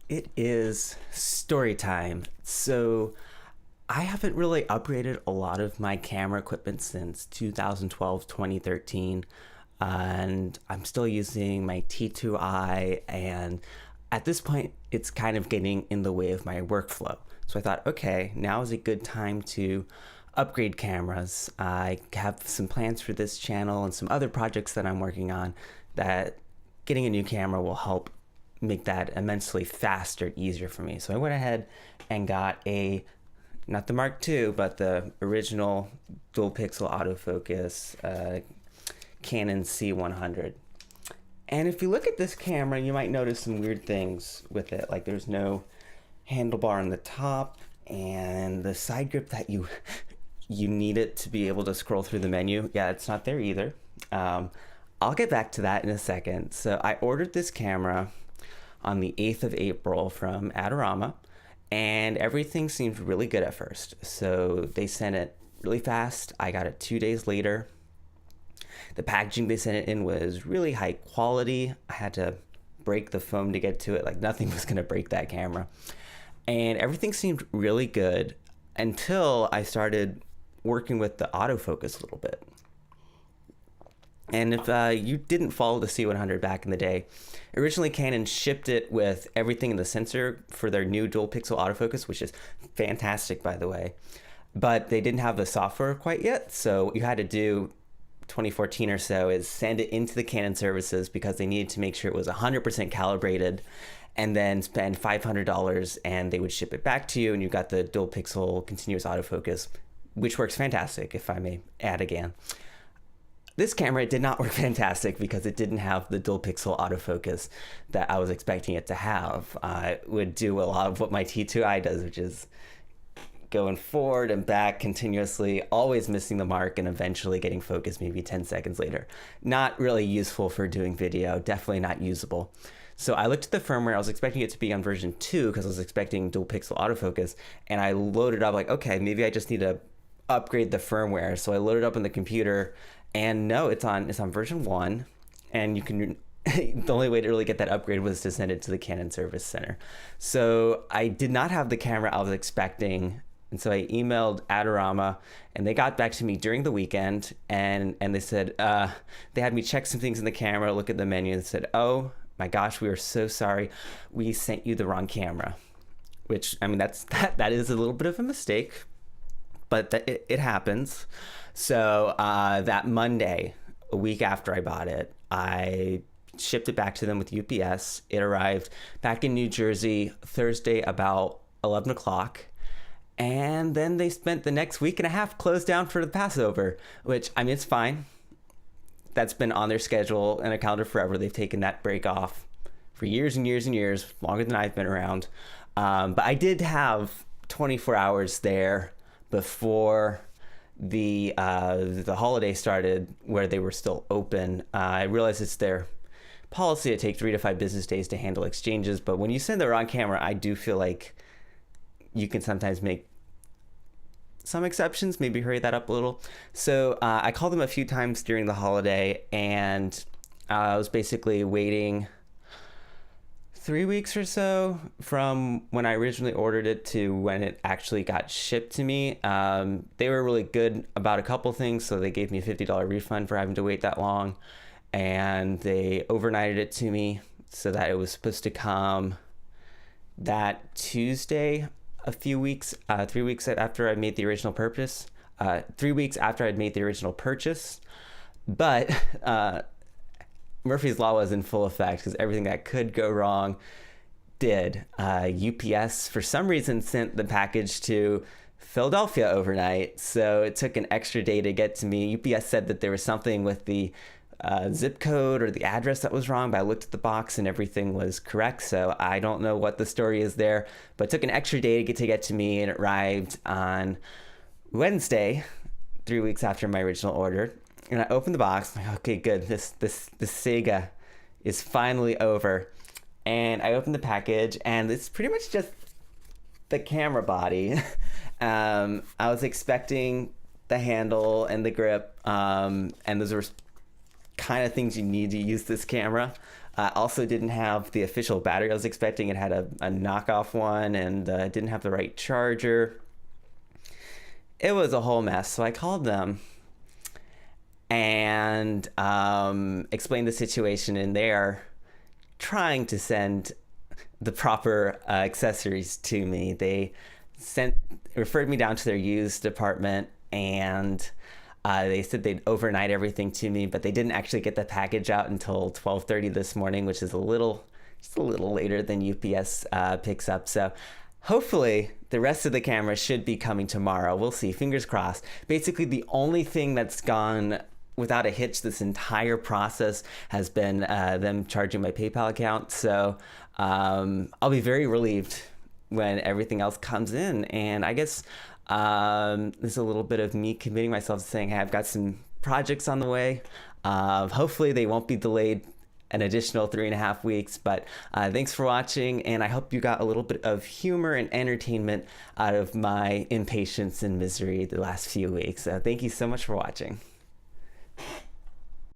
It is story time. So I haven't really upgraded a lot of my camera equipment since 2012, 2013. And I'm still using my T2i. And at this point, it's kind of getting in the way of my workflow. So I thought, okay, now is a good time to upgrade cameras. I have some plans for this channel and some other projects that I'm working on that getting a new camera will help make that immensely faster, easier for me. So I went ahead and got not the Mark II, but the original dual pixel autofocus Canon C100. And if you look at this camera, you might notice some weird things with it. Like there's no handlebar on the top, and the side grip that you need it to be able to scroll through the menu. Yeah, it's not there either. I'll get back to that in a second. So I ordered this camera on the 8th of April from Adorama, and everything seemed really good at first. So they sent it really fast. I got it 2 days later. The packaging they sent it in was really high quality. I had to break the foam to get to it. Like nothing was gonna break that camera. And everything seemed really good until I started working with the autofocus a little bit. And if you didn't follow the C100 back in the day, originally Canon shipped it with everything in the sensor for their new dual pixel autofocus, which is fantastic, by the way. But they didn't have the software quite yet, so what you had to do 2014 or so is send it into the Canon services because they needed to make sure it was 100% calibrated, and then spend $500 and they would ship it back to you, and you got the dual pixel continuous autofocus, which works fantastic, if I may add again. This camera did not work fantastic because it didn't have the dual pixel autofocus that I was expecting it to have. It would do a lot of what my T2i does, which is going forward and back continuously, always missing the mark and eventually getting focus maybe 10 seconds later. Not really useful for doing video, definitely not usable. So I looked at the firmware. I was expecting it to be on version 2 because I was expecting dual pixel autofocus, and I loaded up like, okay, maybe I just need to upgrade the firmware. So I loaded up on the computer, and no, it's on version 1, and you can the only way to really get that upgrade was to send it to the Canon Service Center. So I did not have the camera I was expecting, and so I emailed Adorama, and they got back to me during the weekend, and they said they had me check some things in the camera, look at the menu, and said, oh my gosh, we are so sorry, we sent you the wrong camera. Which, I mean, that is a little bit of a mistake, but it happens. So that Monday, a week after I bought it, I shipped it back to them with UPS. It arrived back in New Jersey Thursday about 11 o'clock. And then they spent the next week and a half closed down for the Passover, which, I mean, it's fine. That's been on their schedule and a calendar forever. They've taken that break off for years and years and years, longer than I've been around. But I did have 24 hours there before the holiday started, where they were still open. I realize it's their policy to take 3 to 5 business days to handle exchanges, but when you send the wrong camera, I do feel like you can sometimes make some exceptions, maybe hurry that up a little. So I called them a few times during the holiday, and I was basically waiting 3 weeks or so from when I originally ordered it to when it actually got shipped to me. They were really good about a couple things, so they gave me a $50 refund for having to wait that long, and they overnighted it to me so that it was supposed to come that Tuesday, a few weeks, 3 weeks after I made the original purchase. 3 weeks after I'd made the original purchase, but Murphy's Law was in full effect because everything that could go wrong did. UPS, for some reason, sent the package to Philadelphia overnight, so it took an extra day to get to me. UPS said that there was something with the zip code or the address that was wrong, but I looked at the box and everything was correct, so I don't know what the story is there, but it took an extra day to get to me, and it arrived on Wednesday, 3 weeks after my original order. And I opened the box, I'm like, okay, good, this saga is finally over. And I opened the package, and it's pretty much just the camera body. I was expecting the handle and the grip, and those were kind of things you need to use this camera. Also didn't have the official battery I was expecting. It had a knockoff one, and didn't have the right charger. It was a whole mess. So I called them and explained the situation, and they're trying to send the proper accessories to me. They referred me down to their used department, and they said they'd overnight everything to me, but they didn't actually get the package out until 12:30 this morning, which is just a little later than UPS picks up. So hopefully the rest of the camera should be coming tomorrow. We'll see, fingers crossed. Basically, the only thing that's gone without a hitch this entire process has been them charging my PayPal account. So I'll be very relieved when everything else comes in. And I guess there's a little bit of me committing myself to saying, hey, I've got some projects on the way. Hopefully they won't be delayed an additional 3.5 weeks, but thanks for watching, and I hope you got a little bit of humor and entertainment out of my impatience and misery the last few weeks. Thank you so much for watching.